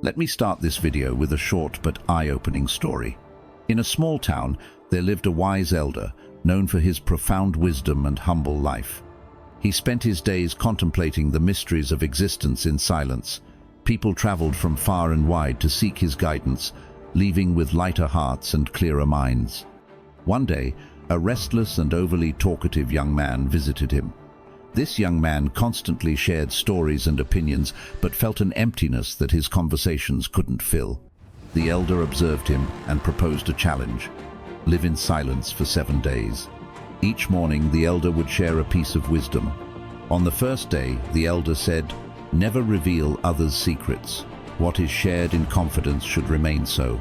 Let me start this video with a short but eye-opening story. In a small town, there lived a wise elder, known for his profound wisdom and humble life. He spent his days contemplating the mysteries of existence in silence. People traveled from far and wide to seek his guidance, leaving with lighter hearts and clearer minds. One day, a restless and overly talkative young man visited him. This young man constantly shared stories and opinions, but felt an emptiness that his conversations couldn't fill. The elder observed him and proposed a challenge: live in silence for 7 days. Each morning, the elder would share a piece of wisdom. On the first day, the elder said, "Never reveal others' secrets. What is shared in confidence should remain so.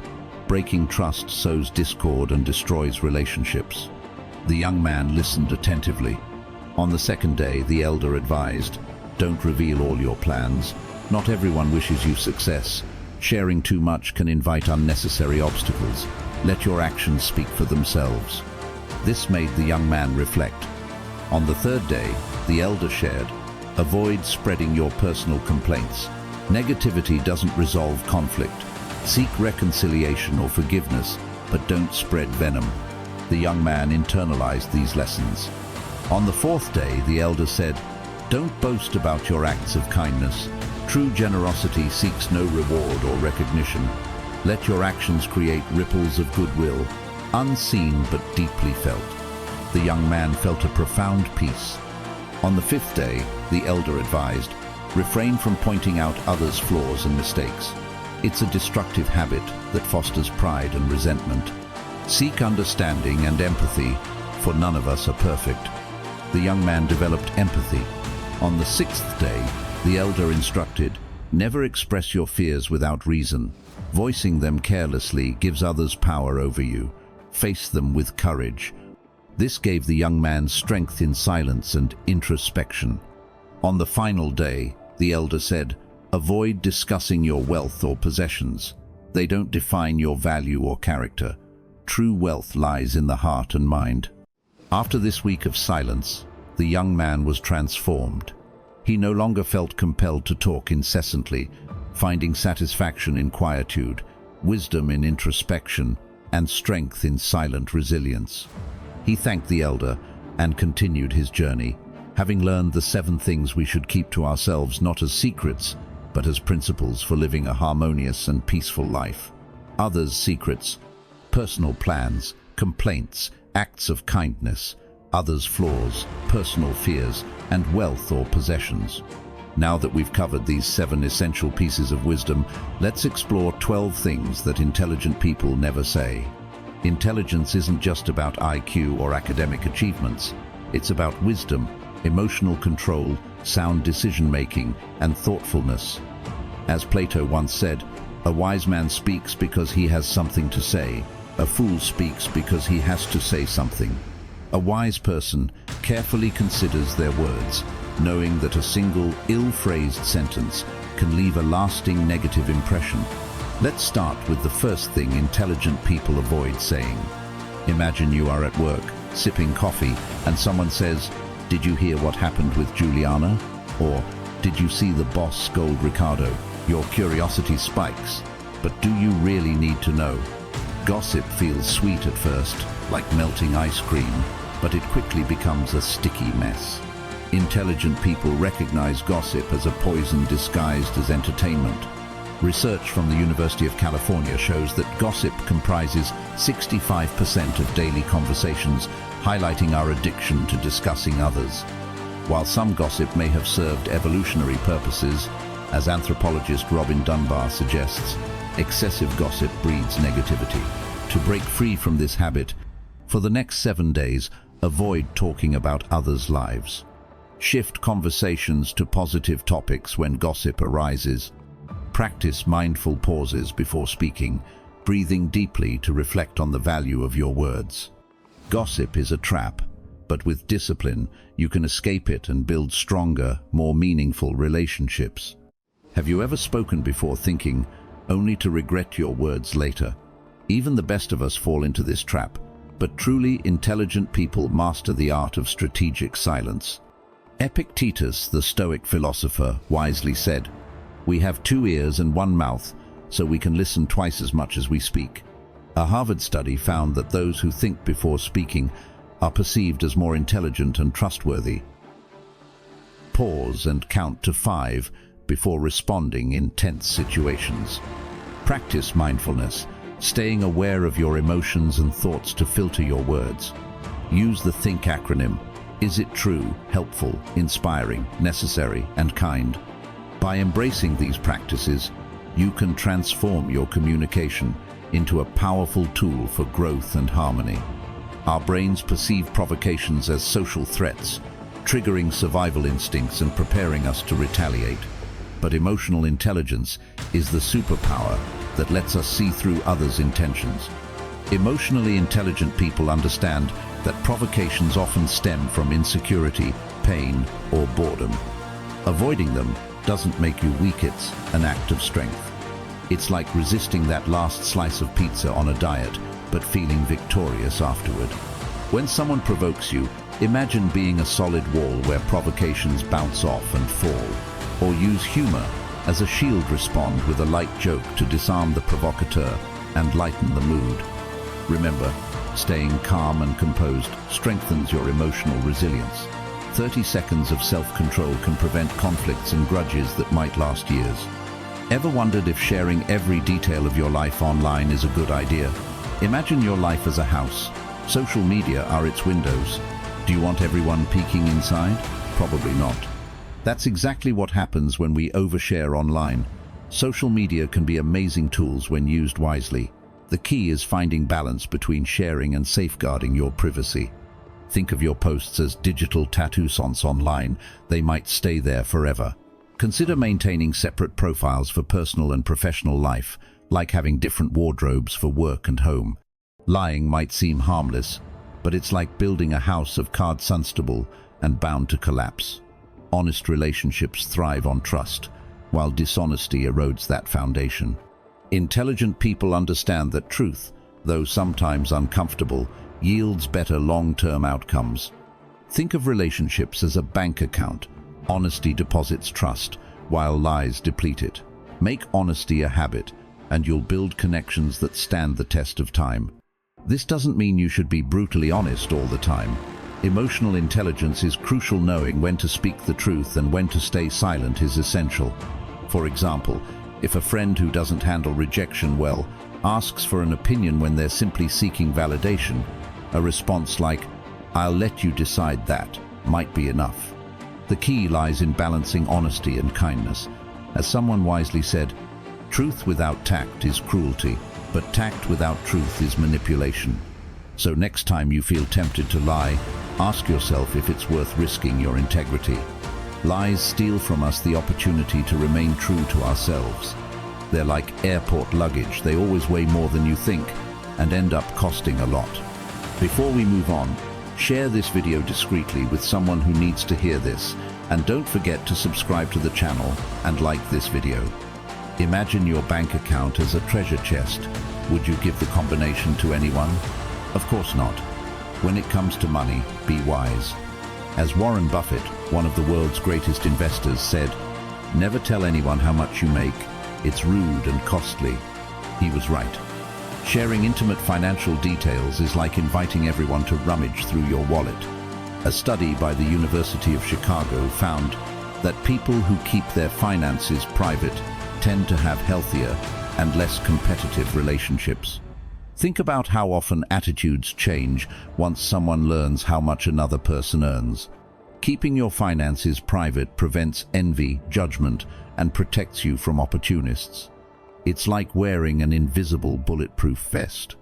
Breaking trust sows discord and destroys relationships." The young man listened attentively. On the second day, the elder advised, "Don't reveal all your plans. Not everyone wishes you success. Sharing too much can invite unnecessary obstacles. Let your actions speak for themselves." This made the young man reflect. On the third day, the elder shared, "Avoid spreading your personal complaints. Negativity doesn't resolve conflict. Seek reconciliation or forgiveness, but don't spread venom." The young man internalized these lessons. On the fourth day, the elder said, "Don't boast about your acts of kindness. True generosity seeks no reward or recognition. Let your actions create ripples of goodwill, unseen but deeply felt." The young man felt a profound peace. On the fifth day, the elder advised, "Refrain from pointing out others' flaws and mistakes. It's a destructive habit that fosters pride and resentment. Seek understanding and empathy, for none of us are perfect." The young man developed empathy. On the sixth day, the elder instructed, "Never express your fears without reason. Voicing them carelessly gives others power over you. Face them with courage." This gave the young man strength in silence and introspection. On the final day, the elder said, "Avoid discussing your wealth or possessions. They don't define your value or character. True wealth lies in the heart and mind." After this week of silence, the young man was transformed. He no longer felt compelled to talk incessantly, finding satisfaction in quietude, wisdom in introspection, and strength in silent resilience. He thanked the elder and continued his journey, having learned the 7 things we should keep to ourselves, not as secrets, but as principles for living a harmonious and peaceful life. Others' secrets: personal plans, complaints, acts of kindness; others' flaws, personal fears, and wealth or possessions. Now that we've covered these 7 essential pieces of wisdom, let's explore 12 things that intelligent people never say. Intelligence isn't just about IQ or academic achievements. It's about wisdom, emotional control, sound decision-making, and thoughtfulness. As Plato once said, "A wise man speaks because he has something to say. A fool speaks because he has to say something." A wise person carefully considers their words, knowing that a single ill-phrased sentence can leave a lasting negative impression. Let's start with the first thing intelligent people avoid saying. Imagine you are at work, sipping coffee, and someone says, "Did you hear what happened with Juliana?" Or, "Did you see the boss scold Ricardo?" Your curiosity spikes, but do you really need to know? Gossip feels sweet at first, like melting ice cream, but it quickly becomes a sticky mess. Intelligent people recognize gossip as a poison disguised as entertainment. Research from the University of California shows that gossip comprises 65% of daily conversations, highlighting our addiction to discussing others. While some gossip may have served evolutionary purposes, as anthropologist Robin Dunbar suggests, excessive gossip breeds negativity. To break free from this habit, for the next 7 days, avoid talking about others' lives. Shift conversations to positive topics when gossip arises. Practice mindful pauses before speaking, breathing deeply to reflect on the value of your words. Gossip is a trap, but with discipline, you can escape it and build stronger, more meaningful relationships. Have you ever spoken before thinking, only to regret your words later? Even the best of us fall into this trap, but truly intelligent people master the art of strategic silence. Epictetus, the Stoic philosopher, wisely said, "We have 2 ears and 1 mouth, so we can listen twice as much as we speak. A Harvard study found that those who think before speaking are perceived as more intelligent and trustworthy. Pause and count to 5 before responding in tense situations. Practice mindfulness, staying aware of your emotions and thoughts to filter your words. Use the THINK acronym. Is it true, helpful, inspiring, necessary, and kind? By embracing these practices, you can transform your communication into a powerful tool for growth and harmony. Our brains perceive provocations as social threats, triggering survival instincts and preparing us to retaliate. But emotional intelligence is the superpower that lets us see through others' intentions. Emotionally intelligent people understand that provocations often stem from insecurity, pain, or boredom. Avoiding them doesn't make you weak, it's an act of strength. It's like resisting that last slice of pizza on a diet, but feeling victorious afterward. When someone provokes you, imagine being a solid wall where provocations bounce off and fall, or use humor as a shield. Respond with a light joke to disarm the provocateur and lighten the mood. Remember, staying calm and composed strengthens your emotional resilience. 30 seconds of self-control can prevent conflicts and grudges that might last years. Ever wondered if sharing every detail of your life online is a good idea? Imagine your life as a house. Social media are its windows. Do you want everyone peeking inside? Probably not. That's exactly what happens when we overshare online. Social media can be amazing tools when used wisely. The key is finding balance between sharing and safeguarding your privacy. Think of your posts as digital tattoos online. They might stay there forever. Consider maintaining separate profiles for personal and professional life, like having different wardrobes for work and home. Lying might seem harmless, but it's like building a house of cards unstable and bound to collapse. Honest relationships thrive on trust, while dishonesty erodes that foundation. Intelligent people understand that truth, though sometimes uncomfortable, yields better long-term outcomes. Think of relationships as a bank account. Honesty deposits trust, while lies deplete it. Make honesty a habit, and you'll build connections that stand the test of time. This doesn't mean you should be brutally honest all the time. Emotional intelligence is crucial. Knowing when to speak the truth and when to stay silent is essential. For example, if a friend who doesn't handle rejection well asks for an opinion when they're simply seeking validation, a response like, "I'll let you decide that," might be enough. The key lies in balancing honesty and kindness. As someone wisely said, truth without tact is cruelty, but tact without truth is manipulation. So next time you feel tempted to lie, ask yourself if it's worth risking your integrity. Lies steal from us the opportunity to remain true to ourselves. They're like airport luggage. They always weigh more than you think and end up costing a lot. Before we move on, share this video discreetly with someone who needs to hear this, and don't forget to subscribe to the channel and like this video. Imagine your bank account as a treasure chest. Would you give the combination to anyone? Of course not. When it comes to money, be wise. As Warren Buffett, one of the world's greatest investors, said, "Never tell anyone how much you make. It's rude and costly." He was right. Sharing intimate financial details is like inviting everyone to rummage through your wallet. A study by the University of Chicago found that people who keep their finances private tend to have healthier and less competitive relationships. Think about how often attitudes change once someone learns how much another person earns. Keeping your finances private prevents envy, judgment, and protects you from opportunists. It's like wearing an invisible bulletproof vest.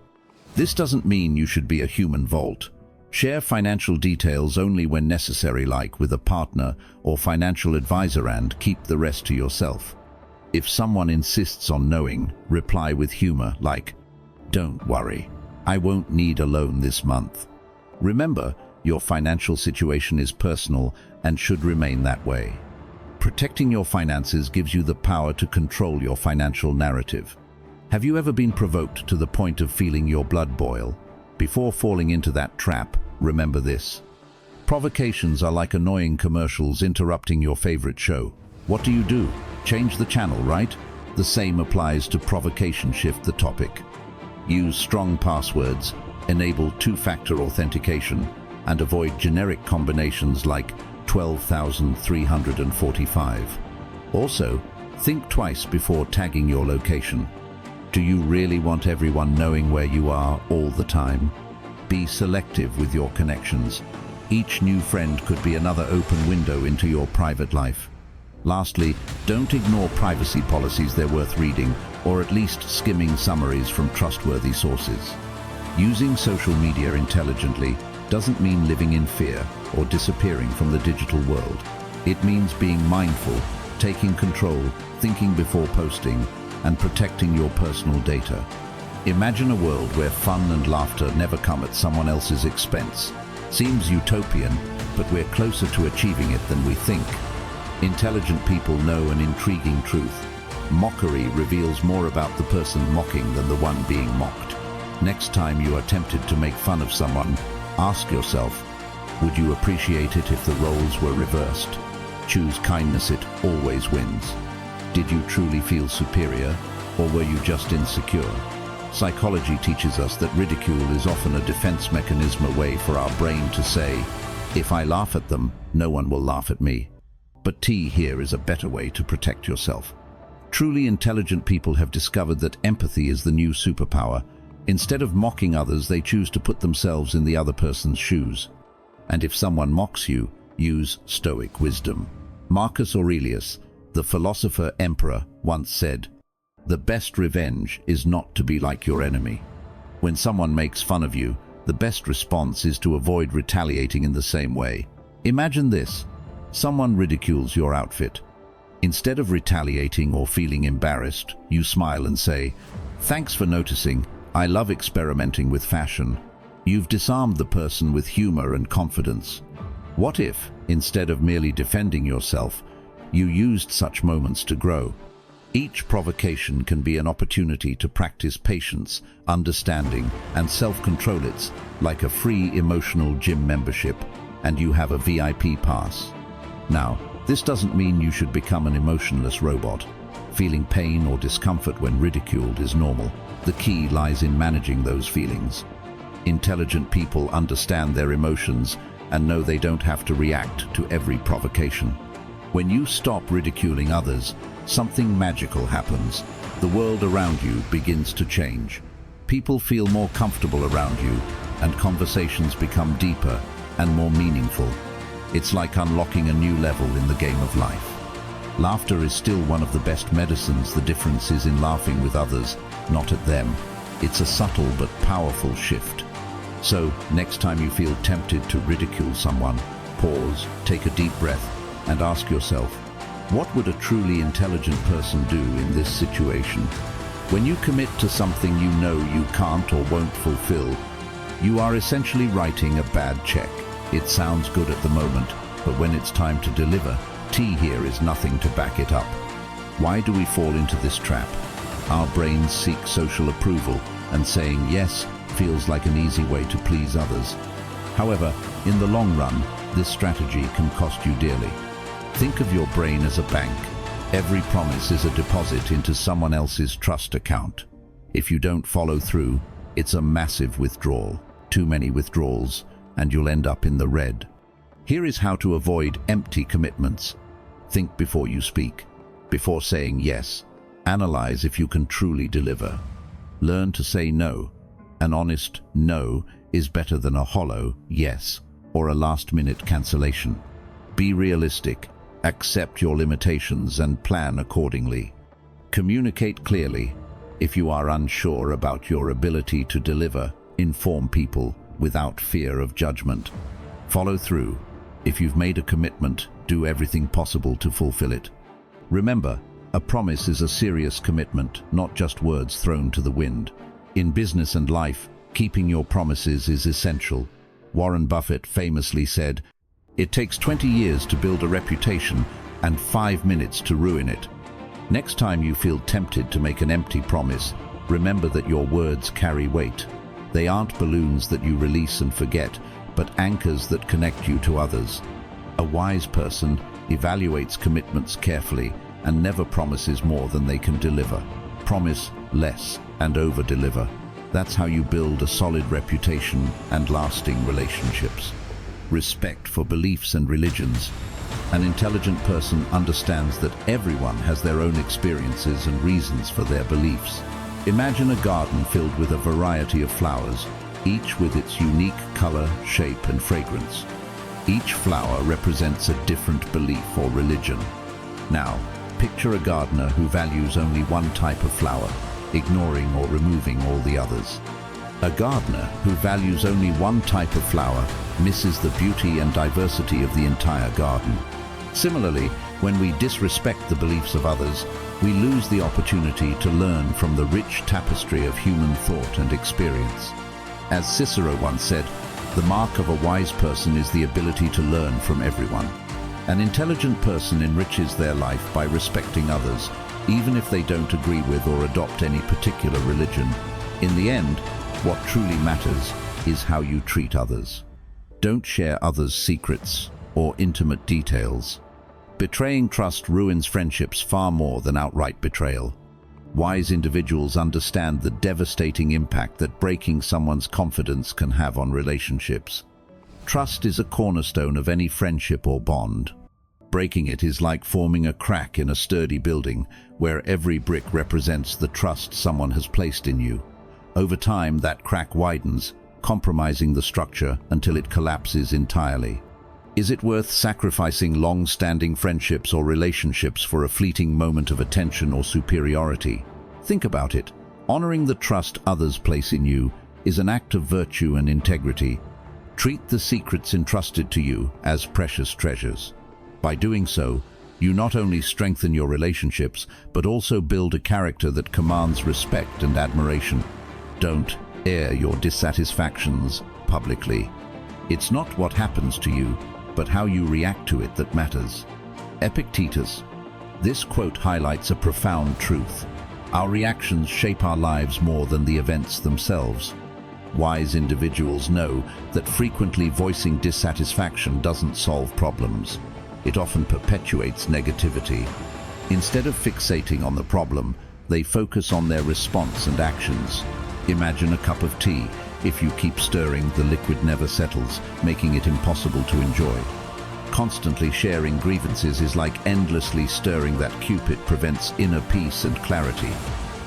This doesn't mean you should be a human vault. Share financial details only when necessary, like with a partner or financial advisor, and keep the rest to yourself. If someone insists on knowing, reply with humor, like, "Don't worry, I won't need a loan this month." Remember, your financial situation is personal and should remain that way. Protecting your finances gives you the power to control your financial narrative. Have you ever been provoked to the point of feeling your blood boil? Before falling into that trap, remember this. Provocations are like annoying commercials interrupting your favorite show. What do? Change the channel, right? The same applies to provocation. Shift the topic. Use strong passwords, enable two-factor authentication, and avoid generic combinations like 12,345. Also, think twice before tagging your location. Do you really want everyone knowing where you are all the time? Be selective with your connections. Each new friend could be another open window into your private life. Lastly, don't ignore privacy policies. They're worth reading, or at least skimming summaries from trustworthy sources. Using social media intelligently doesn't mean living in fear or disappearing from the digital world. It means being mindful, taking control, thinking before posting, and protecting your personal data. Imagine a world where fun and laughter never come at someone else's expense. Seems utopian, but we're closer to achieving it than we think. Intelligent people know an intriguing truth. Mockery reveals more about the person mocking than the one being mocked. Next time you are tempted to make fun of someone, ask yourself, would you appreciate it if the roles were reversed? Choose kindness, it always wins. Did you truly feel superior, or were you just insecure? Psychology teaches us that ridicule is often a defense mechanism, a way for our brain to say, if I laugh at them, no one will laugh at me. But here is a better way to protect yourself. Truly intelligent people have discovered that empathy is the new superpower. Instead of mocking others, they choose to put themselves in the other person's shoes. And if someone mocks you, use Stoic wisdom. Marcus Aurelius, the philosopher emperor, once said, "The best revenge is not to be like your enemy." When someone makes fun of you, the best response is to avoid retaliating in the same way. Imagine this. Someone ridicules your outfit. Instead of retaliating or feeling embarrassed, you smile and say, "Thanks for noticing. I love experimenting with fashion." You've disarmed the person with humor and confidence. What if, instead of merely defending yourself, you used such moments to grow? Each provocation can be an opportunity to practice patience, understanding, and self-control. It's like a free emotional gym membership, and you have a VIP pass. Now, this doesn't mean you should become an emotionless robot. Feeling pain or discomfort when ridiculed is normal. The key lies in managing those feelings. Intelligent people understand their emotions and know they don't have to react to every provocation. When you stop ridiculing others, something magical happens. The world around you begins to change. People feel more comfortable around you, and conversations become deeper and more meaningful. It's like unlocking a new level in the game of life. Laughter is still one of the best medicines. The difference is in laughing with others, not at them. It's a subtle but powerful shift. So, next time you feel tempted to ridicule someone, pause, take a deep breath, and ask yourself, what would a truly intelligent person do in this situation? When you commit to something you know you can't or won't fulfill, you are essentially writing a bad check. It sounds good at the moment, but when it's time to deliver, here is nothing to back it up. Why do we fall into this trap? Our brains seek social approval, and saying yes feels like an easy way to please others. However, in the long run, this strategy can cost you dearly. Think of your brain as a bank. Every promise is a deposit into someone else's trust account. If you don't follow through, it's a massive withdrawal. Too many withdrawals, and you'll end up in the red. Here is how to avoid empty commitments. Think before you speak. Before saying yes, analyze if you can truly deliver. Learn to say no. An honest no is better than a hollow yes or a last-minute cancellation. Be realistic, accept your limitations, and plan accordingly. Communicate clearly. If you are unsure about your ability to deliver, inform people without fear of judgment. Follow through. If you've made a commitment, do everything possible to fulfill it. Remember, a promise is a serious commitment, not just words thrown to the wind. In business and life, keeping your promises is essential. Warren Buffett famously said, "It takes 20 years to build a reputation and 5 minutes to ruin it." Next time you feel tempted to make an empty promise, remember that your words carry weight. They aren't balloons that you release and forget, but anchors that connect you to others. A wise person evaluates commitments carefully and never promises more than they can deliver. Promise less and over-deliver. That's how you build a solid reputation and lasting relationships. Respect for beliefs and religions. An intelligent person understands that everyone has their own experiences and reasons for their beliefs. Imagine a garden filled with a variety of flowers, each with its unique color, shape, and fragrance. Each flower represents a different belief or religion. Now, picture a gardener who values only one type of flower, ignoring or removing all the others. A gardener who values only one type of flower misses the beauty and diversity of the entire garden. Similarly, when we disrespect the beliefs of others, we lose the opportunity to learn from the rich tapestry of human thought and experience. As Cicero once said, the mark of a wise person is the ability to learn from everyone. An intelligent person enriches their life by respecting others, even if they don't agree with or adopt any particular religion. In the end, what truly matters is how you treat others. Don't share others' secrets or intimate details. Betraying trust ruins friendships far more than outright betrayal. Wise individuals understand the devastating impact that breaking someone's confidence can have on relationships. Trust is a cornerstone of any friendship or bond. Breaking it is like forming a crack in a sturdy building, where every brick represents the trust someone has placed in you. Over time, that crack widens, compromising the structure until it collapses entirely. Is it worth sacrificing long-standing friendships or relationships for a fleeting moment of attention or superiority? Think about it. Honoring the trust others place in you is an act of virtue and integrity. Treat the secrets entrusted to you as precious treasures. By doing so, you not only strengthen your relationships, but also build a character that commands respect and admiration. Don't air your dissatisfactions publicly. It's not what happens to you, but how you react to it that matters. Epictetus. This quote highlights a profound truth. Our reactions shape our lives more than the events themselves. Wise individuals know that frequently voicing dissatisfaction doesn't solve problems. It often perpetuates negativity. Instead of fixating on the problem, they focus on their response and actions. Imagine a cup of tea. If you keep stirring, the liquid never settles, making it impossible to enjoy. Constantly sharing grievances is like endlessly stirring that cup. It prevents inner peace and clarity.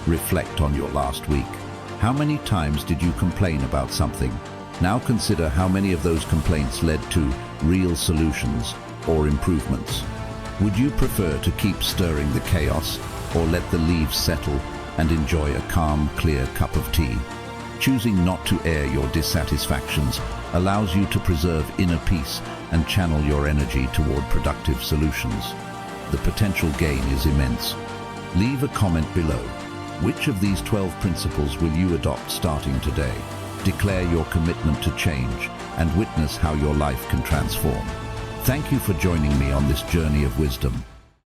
Reflect on your last week. How many times did you complain about something? Now consider how many of those complaints led to real solutions or improvements. Would you prefer to keep stirring the chaos, or let the leaves settle and enjoy a calm, clear cup of tea? Choosing not to air your dissatisfactions allows you to preserve inner peace and channel your energy toward productive solutions. The potential gain is immense. Leave a comment below. Which of these 12 principles will you adopt starting today? Declare your commitment to change and witness how your life can transform. Thank you for joining me on this journey of wisdom.